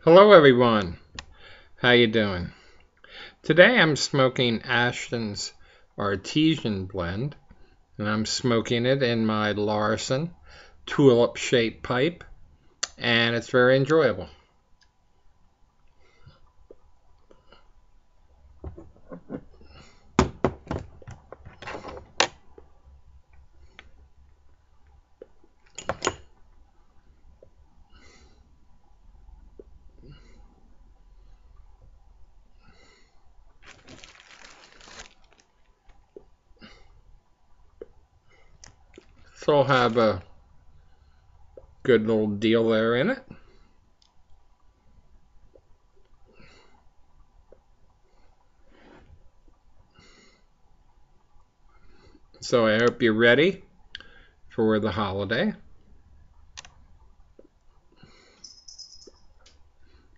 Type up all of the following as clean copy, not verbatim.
Hello everyone, how you doing? Today I'm smoking Ashton's Artesian Blend, and I'm smoking it in my Larson tulip-shaped pipe, and it's very enjoyable. So I'll have a good little deal there in it. So I hope you're ready for the holiday.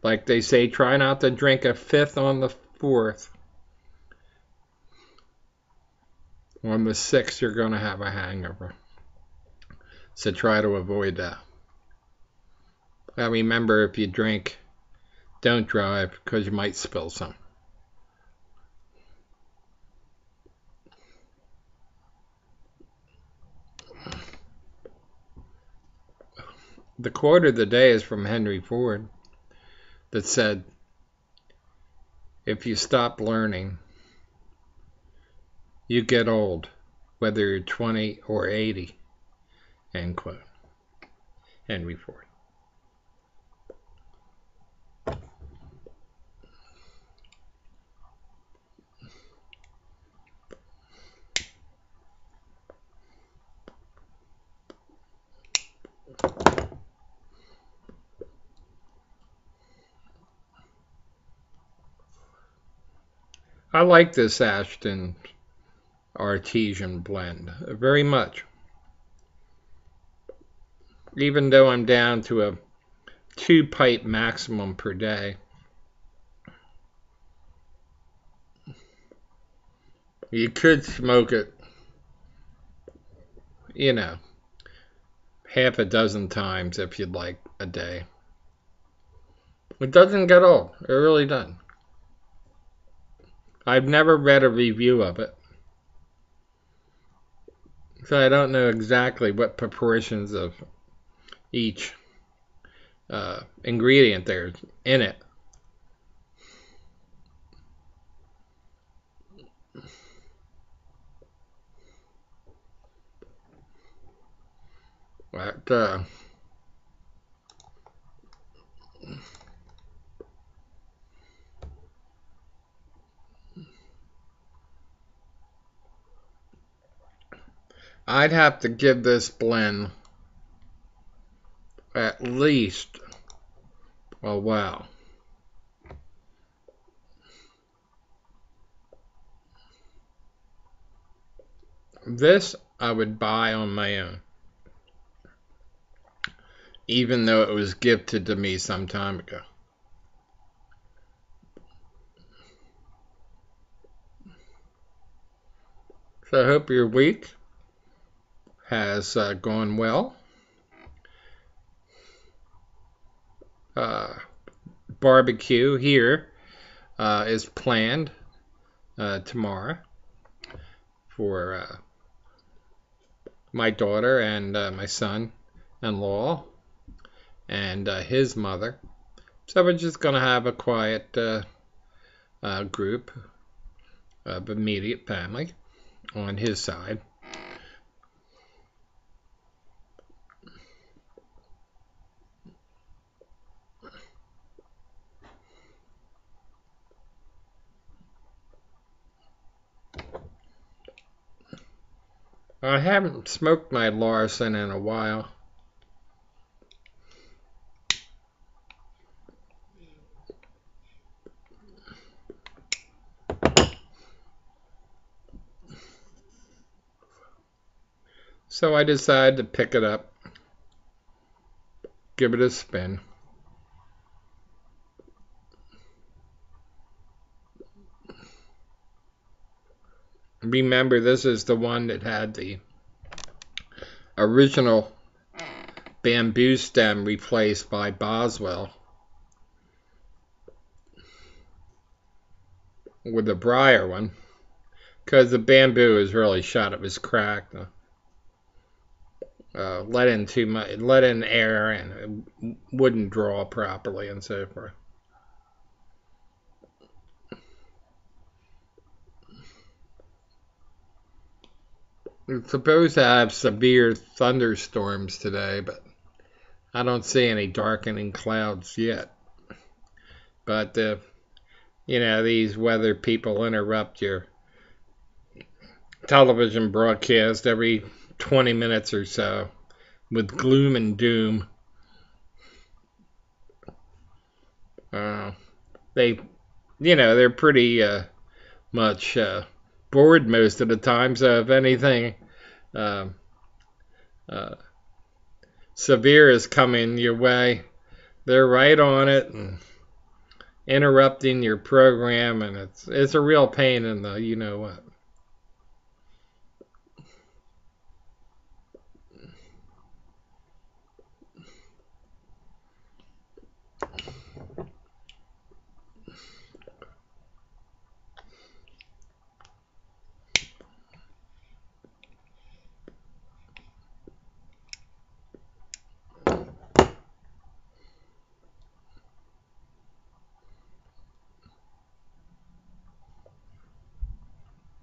Like they say, try not to drink a fifth on the 4th. On the 6th, you're going to have a hangover. So try to avoid that. Now remember, if you drink, don't drive because you might spill some. The quote of the day is from Henry Ford that said, if you stop learning, you get old, whether you're 20 or 80, end quote. Henry Ford. I like this Ashton Artesian Blend very much. Even though I'm down to a 2-pipe maximum per day. You could smoke it, half a dozen times if you'd like a day. It doesn't get old. It really doesn't. I've never read a review of it, so I don't know exactly what proportions of each ingredient there's in it. But I'd have to give this blend at least a wow. This I would buy on my own, even though it was gifted to me some time ago. So I hope your week has gone well. Barbecue here is planned tomorrow for my daughter and my son-in-law and his mother. So we're just going to have a quiet group of immediate family on his side. I haven't smoked my Larson in a while. So I decided to pick it up, give it a spin. Remember, this is the one that had the original bamboo stem replaced by Boswell with the briar one, because the bamboo is really shot. It was cracked. Let in too much, let in air, and it wouldn't draw properly, and so forth. It's supposed to have severe thunderstorms today, but I don't see any darkening clouds yet. But these weather people interrupt your television broadcast every 20 minutes or so with gloom and doom. They're pretty much bored most of the time. So if anything uh, severe is coming your way, they're right on it and interrupting your program, and it's a real pain in the you know what.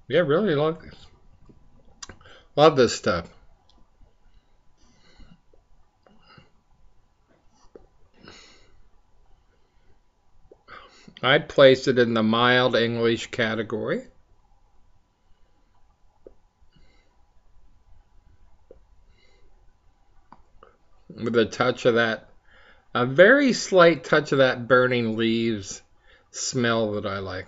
Yeah, really love this. Love this stuff. I'd place it in the mild English category. With a very slight touch of that burning leaves smell that I like.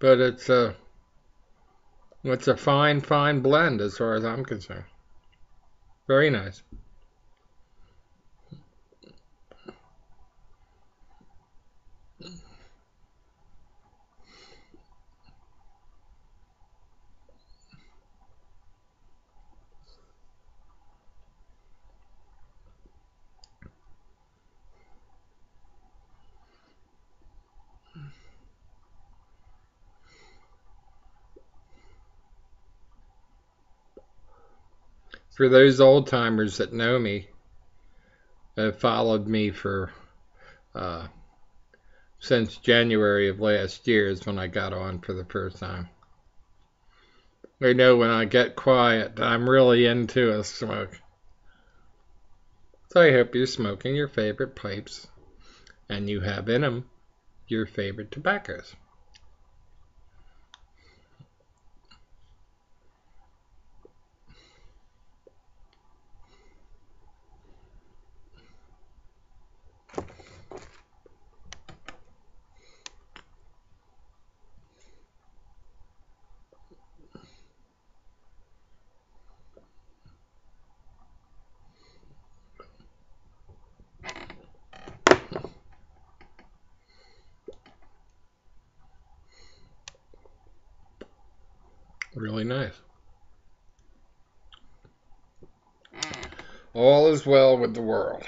But it's a fine, fine blend as far as I'm concerned. Very nice. For those old timers that know me, have followed me for since January of last year is when I got on for the first time. They know when I get quiet, I'm really into a smoke. So I hope you're smoking your favorite pipes and you have in them your favorite tobaccos. Really nice. All is well with the world.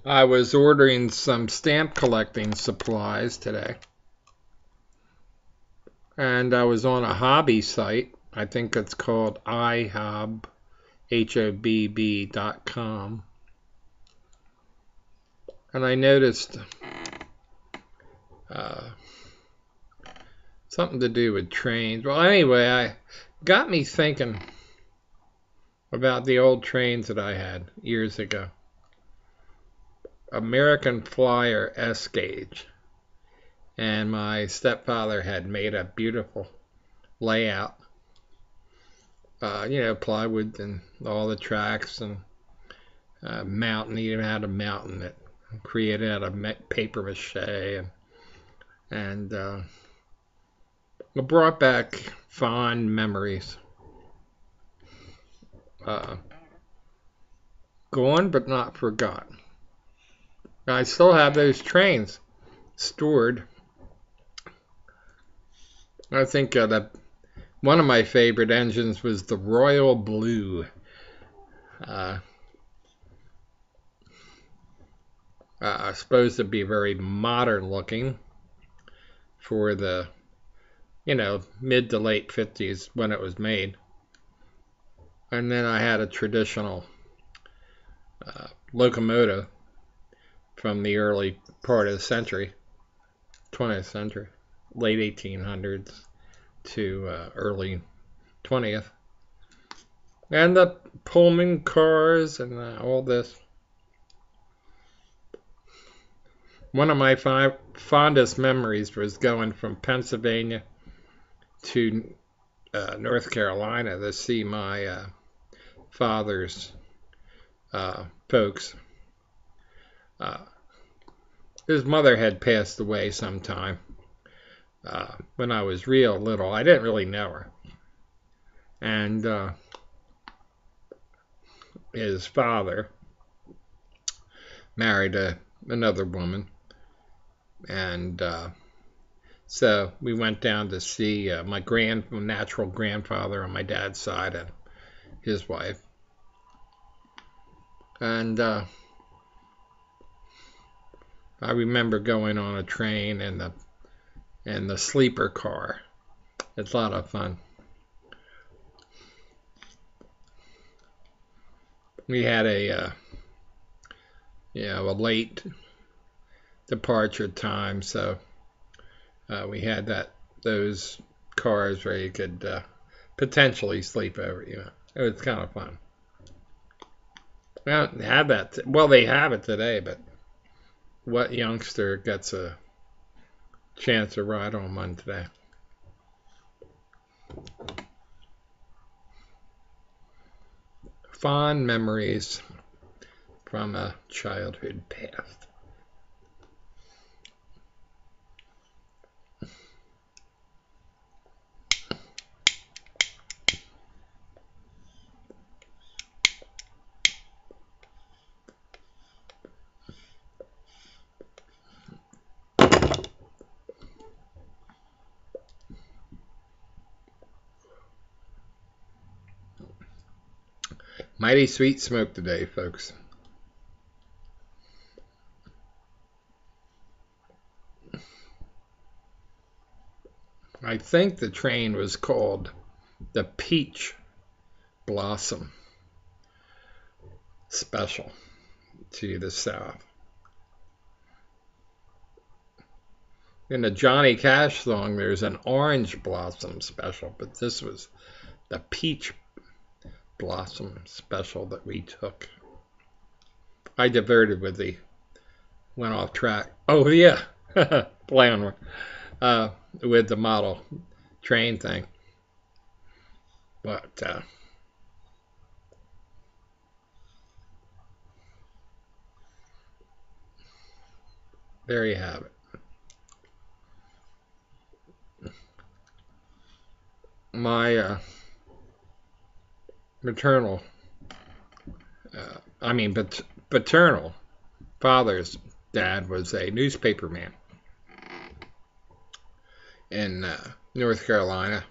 I was ordering some stamp collecting supplies today. And I was on a hobby site. I think it's called iHobb, HOBB.com. And I noticed something to do with trains. Well, anyway, I got me thinking about the old trains that I had years ago. American Flyer S gauge. And my stepfather had made a beautiful layout. Plywood and all the tracks and mountain. He even had a mountain that created out of paper mache and it brought back fond memories. Gone but not forgotten. I still have those trains stored. I think one of my favorite engines was the Royal Blue. Uh, Supposed to be very modern looking for the, mid to late 50s when it was made. And then I had a traditional locomotive from the early part of the century, 20th century, late 1800s to early 20th. And the Pullman cars and all this. One of my fondest memories was going from Pennsylvania to North Carolina to see my father's folks. His mother had passed away sometime when I was real little. I didn't really know her. And his father married another woman. And so we went down to see my natural grandfather on my dad's side and his wife. And I remember going on a train and the sleeper car. It's a lot of fun. We had a late departure time, so we had those cars where you could potentially sleep over. It was kind of fun. We don't have that. Well, they have it today, but what youngster gets a chance to ride on one today? Fond memories from a childhood past. Mighty sweet smoke today, folks. I think the train was called the Peach Blossom Special to the south. In the Johnny Cash song, there's an Orange Blossom Special, but this was the Peach Blossom Special that we took. I diverted went off track. Oh yeah, playing with the model train thing. But there you have it. My paternal father's dad was a newspaperman in North Carolina,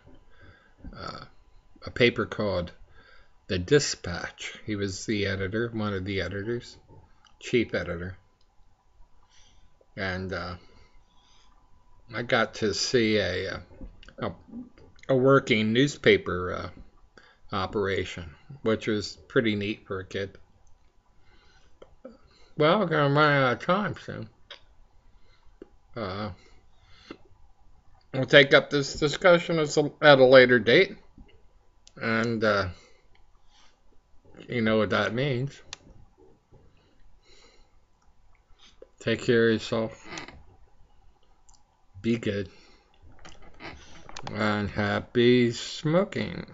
a paper called The Dispatch. He was the editor, one of the editors, chief editor. And I got to see a working newspaper operation, which was pretty neat for a kid. Well, we're going to run out of time soon. We'll take up this discussion at a later date. And you know what that means. Take care of yourself. Be good. And happy smoking.